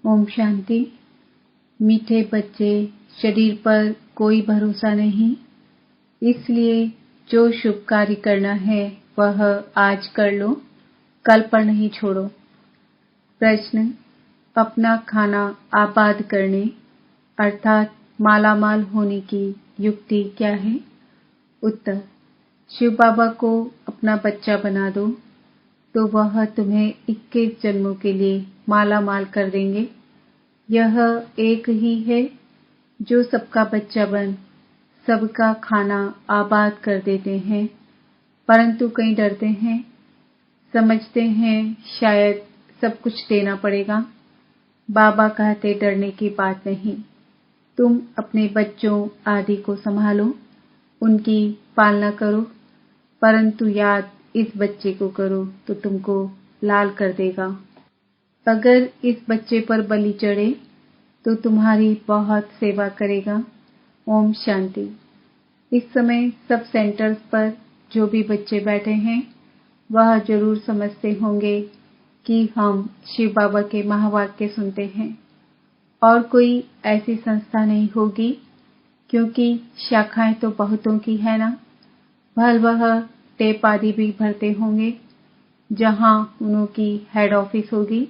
ओम शांति। मीठे बच्चे, शरीर पर कोई भरोसा नहीं, इसलिए जो शुभ कार्य करना है वह आज कर लो, कल पर नहीं छोड़ो। प्रश्न: अपना खाना आबाद करने अर्थात मालामाल होने की युक्ति क्या है? उत्तर: शिव बाबा को अपना बच्चा बना दो तो वह तुम्हें 21 जन्मों के लिए माला माल कर देंगे। यह एक ही है जो सबका बच्चा बन सबका खाना आबाद कर देते हैं, परंतु कई डरते हैं, समझते हैं शायद सब कुछ देना पड़ेगा। बाबा कहते डरने की बात नहीं, तुम अपने बच्चों आदि को संभालो, उनकी पालना करो, परंतु याद इस बच्चे को करो तो तुमको लाल कर देगा। अगर इस बच्चे पर बलि चढ़े तो तुम्हारी बहुत सेवा करेगा। ओम शांति। इस समय सब सेंटर्स पर जो भी बच्चे बैठे हैं वह जरूर समझते होंगे कि हम शिव बाबा के महावाक्य सुनते हैं और कोई ऐसी संस्था नहीं होगी, क्योंकि शाखाएं तो बहुतों की है ना। भल वह टेप आदि भी भरते होंगे, जहां उन्हों की हेड ऑफिस होगी,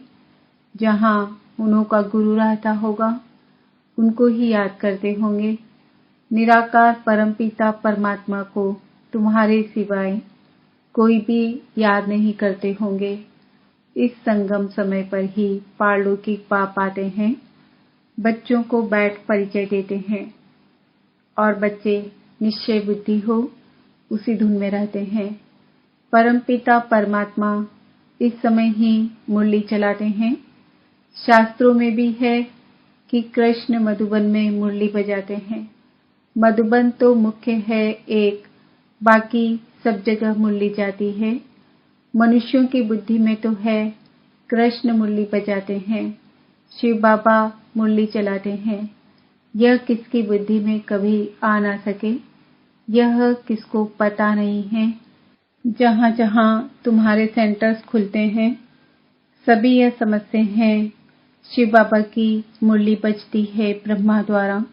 जहां उन्हों का गुरु रहता होगा, उनको ही याद करते होंगे। निराकार परमपिता परमात्मा को तुम्हारे सिवाय कोई भी याद नहीं करते होंगे। इस संगम समय पर ही पारलौकिक बाप आते हैं, बच्चों को बैठ परिचय देते हैं और बच्चे निश्चय बुद्धि हो उसी धुन में रहते हैं। परमपिता परमात्मा इस समय ही मुरली चलाते हैं। शास्त्रों में भी है कि कृष्ण मधुबन में मुरली बजाते हैं। मधुबन तो मुख्य है एक, बाकी सब जगह मुरली जाती है। मनुष्यों की बुद्धि में तो है कृष्ण मुरली बजाते हैं, शिव बाबा मुरली चलाते हैं। यह किसकी बुद्धि में कभी आ ना सके, यह किसको पता नहीं है। जहां जहां तुम्हारे सेंटर्स खुलते हैं सभी यह समझते हैं शिव बाबा की मुरली बजती है ब्रह्मा द्वारा,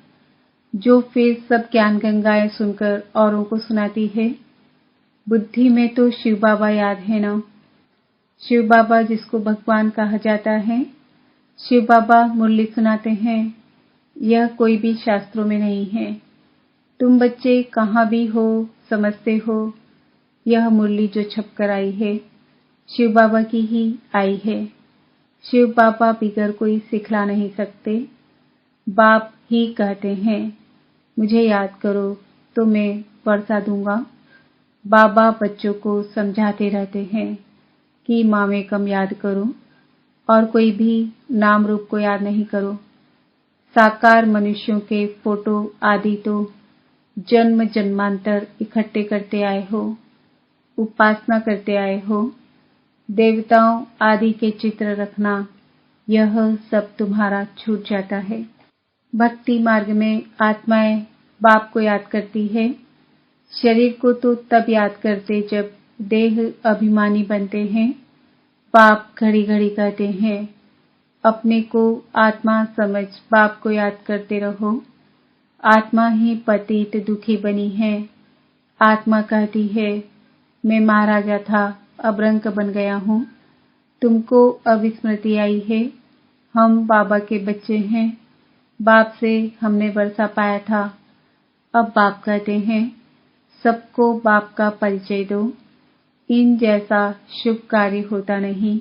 जो फिर सब ज्ञान गंगाएं सुनकर औरों को सुनाती है। बुद्धि में तो शिव बाबा याद है ना। शिव बाबा जिसको भगवान कहा जाता है, शिव बाबा मुरली सुनाते हैं, यह कोई भी शास्त्रों में नहीं है। तुम बच्चे कहाँ भी हो समझते हो यह मुरली जो छप कर आई है शिव बाबा की ही आई है। शिव बाबा बिगर कोई सिखला नहीं सकते। बाप ही कहते हैं मुझे याद करो तो मैं वर्षा दूंगा। बाबा बच्चों को समझाते रहते हैं कि मामे कम याद करो और कोई भी नाम रूप को याद नहीं करो। साकार मनुष्यों के फोटो आदि तो जन्म जन्मांतर इकट्ठे करते आए हो, उपासना करते आए हो। देवताओं आदि के चित्र रखना, यह सब तुम्हारा छूट जाता है। भक्ति मार्ग में आत्माएं बाप को याद करती है। शरीर को तो तब याद करते जब देह अभिमानी बनते हैं। बाप घड़ी घड़ी कहते हैं अपने को आत्मा समझ बाप को याद करते रहो। आत्मा ही पतित दुखी बनी है। आत्मा कहती है मैं महाराजा था, अब रंक बन गया हूँ। तुमको अब स्मृति आई है, हम बाबा के बच्चे हैं, बाप से हमने वर्षा पाया था। अब बाप कहते हैं सबको बाप का परिचय दो। इन जैसा शुभ कार्य होता नहीं।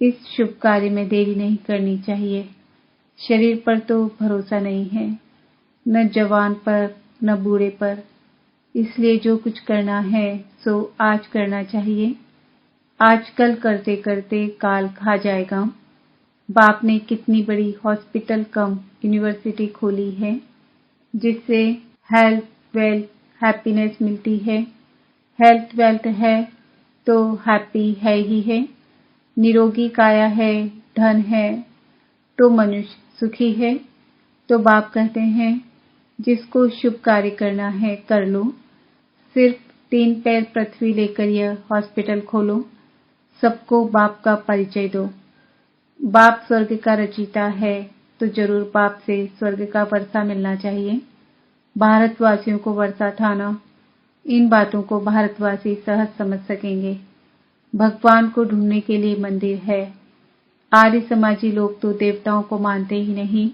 इस शुभ कार्य में देरी नहीं करनी चाहिए। शरीर पर तो भरोसा नहीं है, न जवान पर न बूढ़े पर, इसलिए जो कुछ करना है सो आज करना चाहिए। आजकल करते करते काल खा जाएगा। बाप ने कितनी बड़ी हॉस्पिटल कम यूनिवर्सिटी खोली है, जिससे हेल्थ वेल्थ हैप्पीनेस मिलती है। हेल्थ वेल्थ है तो हैप्पी है ही है। निरोगी काया है, धन है तो मनुष्य सुखी है। तो बाप कहते हैं जिसको शुभ कार्य करना है कर लो। सिर्फ 3 पैर पृथ्वी लेकर यह हॉस्पिटल खोलो। सबको बाप का परिचय दो। बाप स्वर्ग का रचयिता है तो जरूर बाप से स्वर्ग का वर्षा मिलना चाहिए। भारतवासियों को वर्षा था ना, इन बातों को भारतवासी सहज समझ सकेंगे। भगवान को ढूंढने के लिए मंदिर है। आर्य समाजी लोग तो देवताओं को मानते ही नहीं,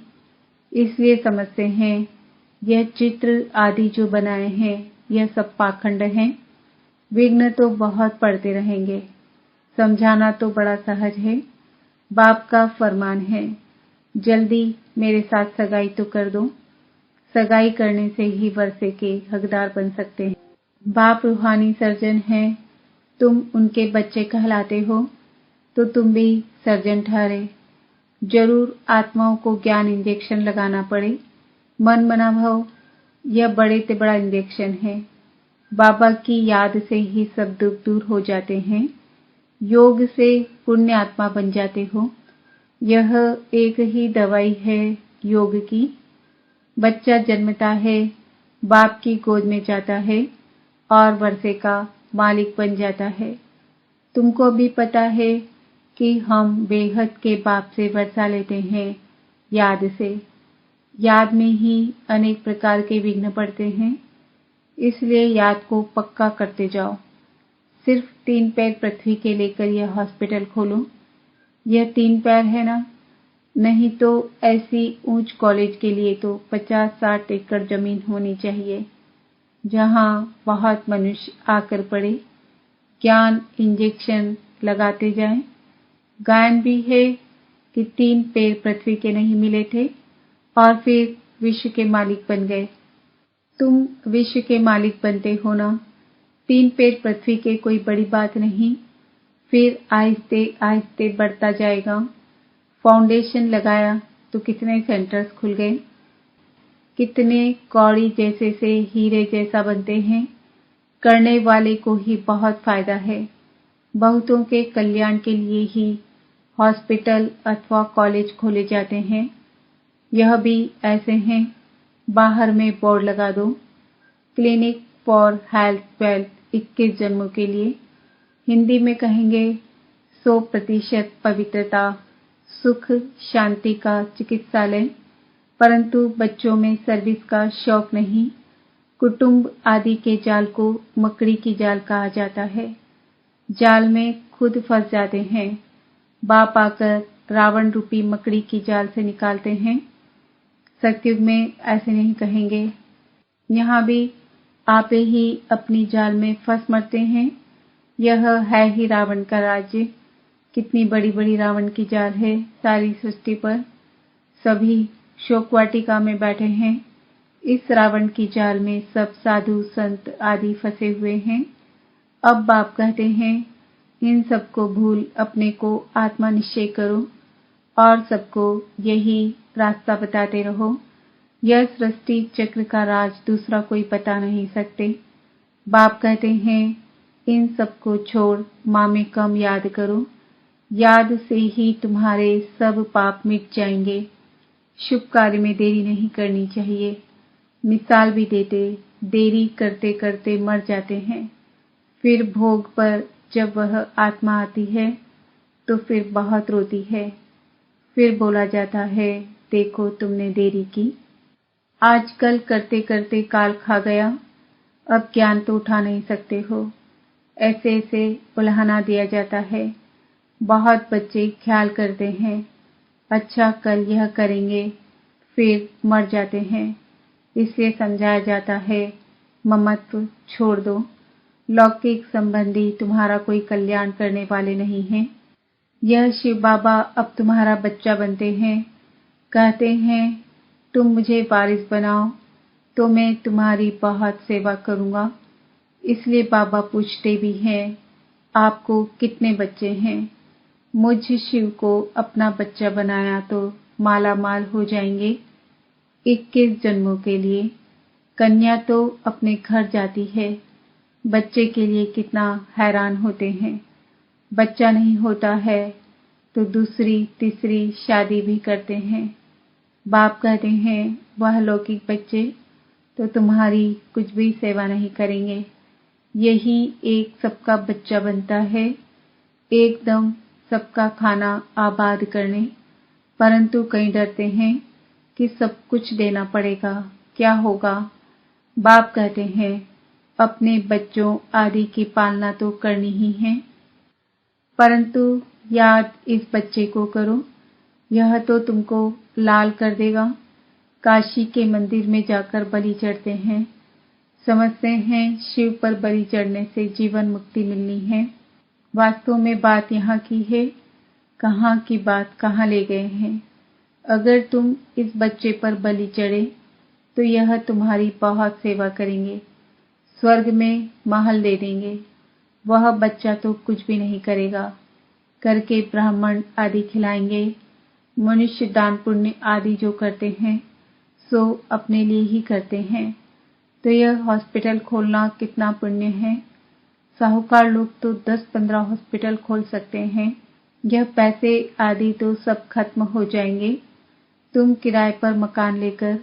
इसलिए समझते हैं यह चित्र आदि जो बनाए हैं यह सब पाखंड हैं। विघ्न तो बहुत पड़ते रहेंगे। समझाना तो बड़ा सहज है। बाप का फरमान है, जल्दी मेरे साथ सगाई तो कर दो। सगाई करने से ही वर्षे के हकदार बन सकते हैं। बाप रूहानी सर्जन हैं, तुम उनके बच्चे कहलाते हो तो तुम भी सर्जन ठहरे। जरूर आत्माओं को ज्ञान इंजेक्शन लगाना पड़े। मन मना भव, यह बड़े से बड़ा इंजेक्शन है। बाबा की याद से ही सब दुख दूर हो जाते हैं। योग से पुण्य आत्मा बन जाते हो। यह एक ही दवाई है योग की। बच्चा जन्मता है, बाप की गोद में जाता है और वर्षे का मालिक बन जाता है। तुमको भी पता है कि हम बेहद के बाप से वर्षा लेते हैं याद से। याद में ही अनेक प्रकार के विघ्न पड़ते हैं, इसलिए याद को पक्का करते जाओ। सिर्फ 3 पैर पृथ्वी के लेकर यह हॉस्पिटल खोलो। यह 3 पैर है ना, नहीं तो ऐसी ऊंच कॉलेज के लिए तो 50-60 एकड़ जमीन होनी चाहिए, जहां बहुत मनुष्य आकर पड़े, ज्ञान इंजेक्शन लगाते जाएं। गायन भी है कि 3 पैर पृथ्वी के नहीं मिले थे और फिर विश्व के मालिक बन गए। तुम विश्व के मालिक बनते हो ना। 3 पैर पृथ्वी के कोई बड़ी बात नहीं, फिर आहिस्ते आहिस्ते बढ़ता जाएगा। फाउंडेशन लगाया तो कितने सेंटर्स खुल गए, कितने कौड़ी जैसे से हीरे जैसा बनते हैं। करने वाले को ही बहुत फायदा है। बहुतों के कल्याण के लिए ही हॉस्पिटल अथवा कॉलेज खोले जाते हैं। यह भी ऐसे हैं। बाहर में बोर्ड लगा दो, क्लिनिक फॉर हेल्थ वेल्थ 21 जन्मों के लिए। हिंदी में कहेंगे 100% पवित्रता सुख शांति का चिकित्सालय। परंतु बच्चों में सर्विस का शौक नहीं। कुटुंब आदि के जाल को मकड़ी की जाल कहा जाता है। जाल में खुद फंस जाते हैं। बाप आकर रावण रूपी मकड़ी की जाल से निकालते हैं। सतयुग में ऐसे नहीं कहेंगे। यहाँ भी आप ही अपनी जाल में फंस मरते हैं। यह है ही रावण का राज्य। कितनी बड़ी बड़ी रावण की जाल है सारी सृष्टि पर। सभी शोक वाटिका में बैठे हैं। इस रावण की जाल में सब साधु संत आदि फंसे हुए हैं। अब बाप कहते हैं, इन सबको भूल अपने को आत्मा निश्चय करो और सबको यही रास्ता बताते रहो। यह सृष्टि चक्र का राज दूसरा कोई बता नहीं सकते। बाप कहते हैं, इन सबको छोड़ माँ में कम याद करो। याद से ही तुम्हारे सब पाप मिट जाएंगे। शुभ कार्य में देरी नहीं करनी चाहिए। मिसाल भी देते, देरी करते करते मर जाते हैं। फिर भोग पर जब वह आत्मा आती है तो फिर बहुत रोती है। फिर बोला जाता है, देखो तुमने देरी की। आजकल करते करते काल खा गया, अब ज्ञान तो उठा नहीं सकते हो। ऐसे ऐसे उल्हाना दिया जाता है। बहुत बच्चे ख्याल करते हैं, अच्छा कल यह करेंगे, फिर मर जाते हैं। इसलिए समझाया जाता है, ममत्व छोड़ दो। लौकिक संबंधी तुम्हारा कोई कल्याण करने वाले नहीं हैं। यह शिव बाबा अब तुम्हारा बच्चा बनते हैं। कहते हैं, तुम मुझे वारिस बनाओ तो मैं तुम्हारी बहुत सेवा करूंगा। इसलिए बाबा पूछते भी हैं, आपको कितने बच्चे हैं? मुझ शिव को अपना बच्चा बनाया तो माला माल हो जाएंगे 21 जन्मों के लिए। कन्या तो अपने घर जाती है, बच्चे के लिए कितना हैरान होते हैं। बच्चा नहीं होता है तो दूसरी तीसरी शादी भी करते हैं। बाप कहते हैं, वह लौकिक बच्चे तो तुम्हारी कुछ भी सेवा नहीं करेंगे। यही एक सबका बच्चा बनता है, एकदम सबका खाना आबाद करने, परंतु कई डरते हैं कि सब कुछ देना पड़ेगा, क्या होगा। बाप कहते हैं अपने बच्चों आदि की पालना तो करनी ही है, परंतु याद इस बच्चे को करो, यह तो तुमको लाल कर देगा। काशी के मंदिर में जाकर बलि चढ़ते हैं, समझते हैं शिव पर बलि चढ़ने से जीवन मुक्ति मिलनी है। वास्तव में बात यहाँ की है, कहाँ की बात कहाँ ले गए हैं। अगर तुम इस बच्चे पर बलि चढ़े तो यह तुम्हारी बहुत सेवा करेंगे, स्वर्ग में महल दे देंगे। वह बच्चा तो कुछ भी नहीं करेगा, करके ब्राह्मण आदि खिलाएंगे। मनुष्य दान पुण्य आदि जो करते हैं सो अपने लिए ही करते हैं। तो यह हॉस्पिटल खोलना कितना पुण्य है। साहूकार लोग तो 10-15 हॉस्पिटल खोल सकते हैं। यह पैसे आदि तो सब खत्म हो जाएंगे। तुम किराए पर मकान लेकर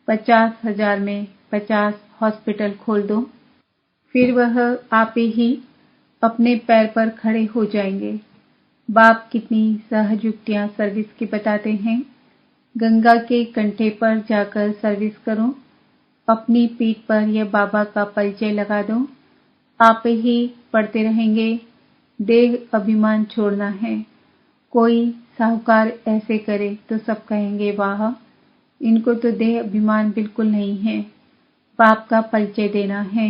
50,000 में 50 हॉस्पिटल खोल दो, फिर वह आप ही अपने पैर पर खड़े हो जाएंगे। बाप कितनी सहज युक्तियां सर्विस की बताते हैं। गंगा के कंठे पर जाकर सर्विस करो, अपनी पीठ पर यह बाबा का परिचय लगा दो, आप ही पढ़ते रहेंगे। देह अभिमान छोड़ना है। कोई साहूकार ऐसे करे तो सब कहेंगे वाह, इनको तो देह अभिमान बिल्कुल नहीं है। बाप का परिचय देना है।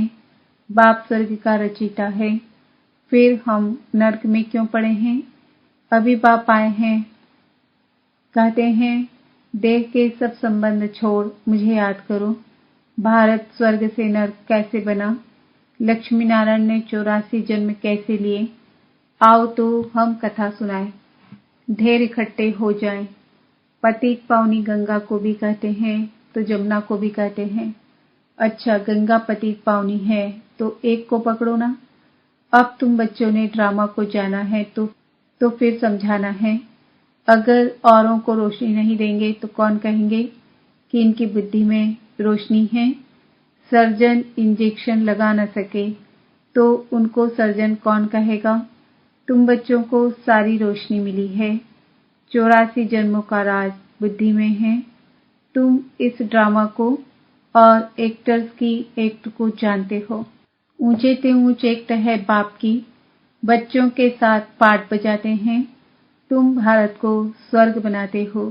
बाप स्वर्ग का रचयिता है, फिर हम नरक में क्यों पड़े हैं। अभी बाप आए हैं, कहते हैं देह के सब संबंध छोड़ मुझे याद करो। भारत स्वर्ग से नरक कैसे बना, लक्ष्मी नारायण ने 84 जन्म कैसे लिए। आओ तो हम कथा सुनाएं, ढेर इकट्ठे हो जाएं। पतित पावनी गंगा को भी कहते हैं तो जमुना को भी कहते हैं। अच्छा, गंगा पतित पावनी है तो एक को पकड़ो ना। अब तुम बच्चों ने ड्रामा को जाना है तो फिर समझाना है। अगर औरों को रोशनी नहीं देंगे तो कौन कहेंगे कि इनकी बुद्धि में रोशनी है। सर्जन इंजेक्शन लगा न सके तो उनको सर्जन कौन कहेगा। तुम बच्चों को सारी रोशनी मिली है। 84 जन्मों का राज बुद्धि में है। तुम इस ड्रामा को और एक्टर्स की एक्ट को जानते हो। ऊंचे ते ऊंच एक्ट है बाप की, बच्चों के साथ पाठ बजाते हैं। तुम भारत को स्वर्ग बनाते हो,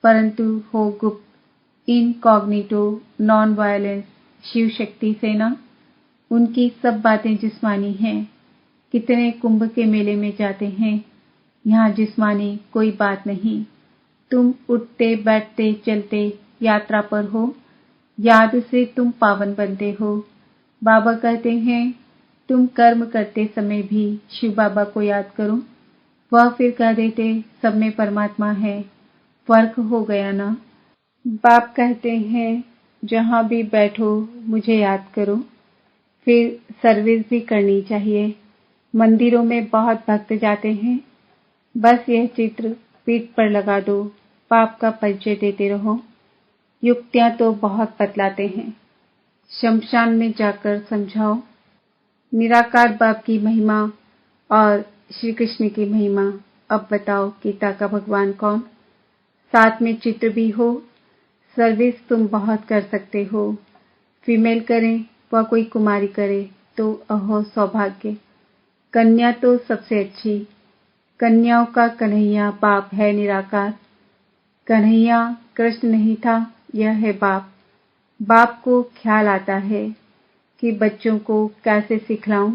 परंतु हो गुप्त, incognito, non violence. Shiv Shakti सेना, उनकी सब बातें जिस्मानी हैं। कितने कुंभ के मेले में जाते हैं, यहाँ जिस्मानी कोई बात नहीं। तुम उठते बैठते चलते यात्रा पर हो, याद से तुम पावन बनते हो। बाबा कहते हैं तुम कर्म करते समय भी शिव बाबा को याद करो। वह फिर कह देते सब में परमात्मा है, फर्क हो गया ना। बाप कहते हैं जहाँ भी बैठो मुझे याद करो। फिर सर्विस भी करनी चाहिए। मंदिरों में बहुत भक्त जाते हैं, बस यह चित्र पीठ पर लगा दो, बाप का परिचय देते रहो। युक्तियां तो बहुत बतलाते हैं, शमशान में जाकर समझाओ। निराकार बाप की महिमा और श्री कृष्ण की महिमा। अब बताओ गीता का भगवान कौन। साथ में चित्र भी हो। सर्विस तुम बहुत कर सकते हो। फीमेल करें व कोई कुमारी करे तो अहो सौभाग्य। कन्या तो सबसे अच्छी। कन्याओं का कन्हैया बाप है निराकार। कन्हैया कृष्ण नहीं था, यह है बाप। बाप को ख्याल आता है कि बच्चों को कैसे सिखलाऊं।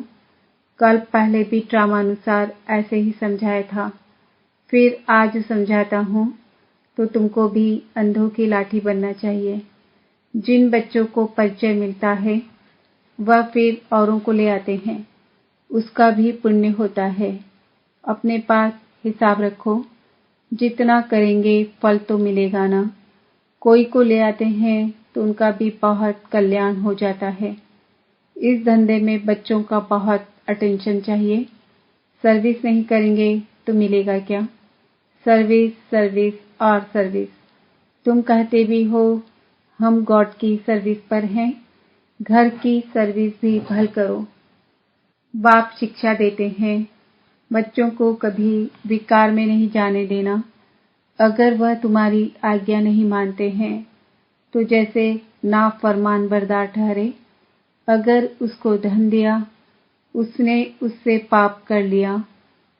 कल पहले भी ड्रामानुसार ऐसे ही समझाया था, फिर आज समझाता हूं। तो तुमको भी अंधों की लाठी बनना चाहिए। जिन बच्चों को परिचय मिलता है वह फिर औरों को ले आते हैं, उसका भी पुण्य होता है। अपने पास हिसाब रखो, जितना करेंगे फल तो मिलेगा ना। कोई को ले आते हैं तो उनका भी बहुत कल्याण हो जाता है। इस धंधे में बच्चों का बहुत अटेंशन चाहिए। सर्विस नहीं करेंगे तो मिलेगा क्या। सर्विस सर्विस और सर्विस। तुम कहते भी हो हम गॉड की सर्विस पर हैं, घर की सर्विस भी भल करो। बाप शिक्षा देते हैं, बच्चों को कभी विकार में नहीं जाने देना। अगर वह तुम्हारी आज्ञा नहीं मानते हैं तो जैसे नाफरमान बरदार ठहरे। अगर उसको धन दिया, उसने उससे पाप कर लिया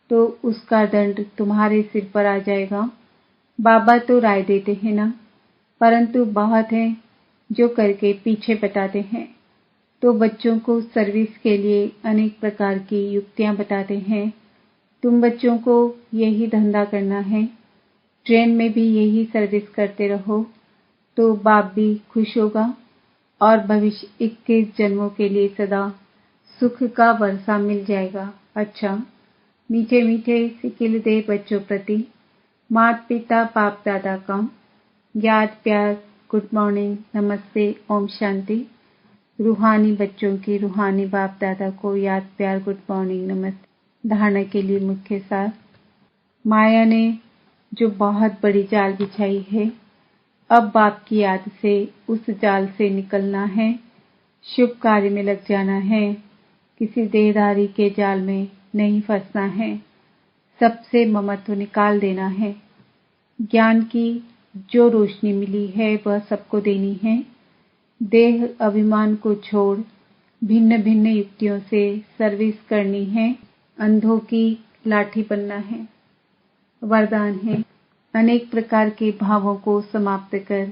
तो उसका दंड तुम्हारे सिर पर आ जाएगा। बाबा तो राय देते हैं ना, परंतु बहुत हैं जो करके पीछे बताते हैं। तो बच्चों को सर्विस के लिए अनेक प्रकार की युक्तियां बताते हैं। तुम बच्चों को यही धंधा करना है, ट्रेन में भी यही सर्विस करते रहो तो बाप भी खुश होगा और भविष्य 21 जन्मों के लिए सदा सुख का वर्षा मिल जाएगा। अच्छा, मीठे मीठे सिकिल दे बच्चों प्रति माता पिता बाप दादा का याद प्यार, गुड मॉर्निंग, नमस्ते, ओम शांति। रूहानी बच्चों की रूहानी बाप दादा को याद प्यार, गुड मॉर्निंग, नमस्ते। धारणा के लिए मुख्य सार। माया ने जो बहुत बड़ी जाल बिछाई है, अब बाप की याद से उस जाल से निकलना है, शुभ कार्य में लग जाना है, किसी देहधारी के जाल में नहीं फंसना है, सबसे ममत्व निकाल देना है। ज्ञान की जो रोशनी मिली है वह सबको देनी है। देह अभिमान को छोड़ भिन्न भिन्न युक्तियों से सर्विस करनी है। अंधों की लाठी बनना है। वरदान है, अनेक प्रकार के भावों को समाप्त कर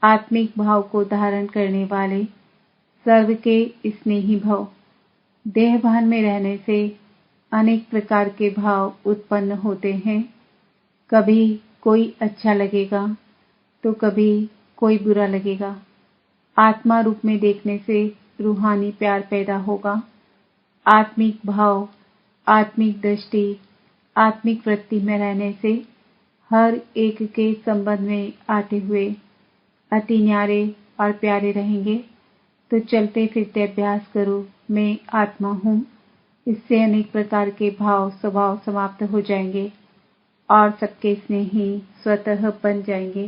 आत्मिक भाव को धारण करने वाले सर्व के स्नेही भव। देहभान में रहने से अनेक प्रकार के भाव उत्पन्न होते हैं। कभी कोई अच्छा लगेगा तो कभी कोई बुरा लगेगा। आत्मा रूप में देखने से रूहानी प्यार पैदा होगा। आत्मिक भाव, आत्मिक दृष्टि, आत्मिक वृत्ति में रहने से हर एक के संबंध में आते हुए अति न्यारे और प्यारे रहेंगे। तो चलते फिरते अभ्यास करो, मैं आत्मा हूँ। इससे अनेक प्रकार के भाव स्वभाव समाप्त हो जाएंगे और सबके स्नेही स्वतः बन जाएंगे।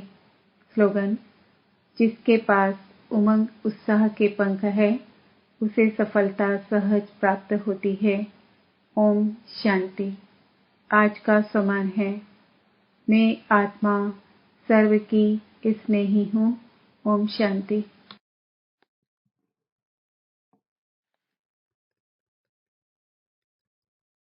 स्लोगन, जिसके पास उमंग उत्साह के पंख है उसे सफलता सहज प्राप्त होती है। ओम शांति। आज का समान है, मैं आत्मा सर्व की स्नेही हूँ। ओम शांति।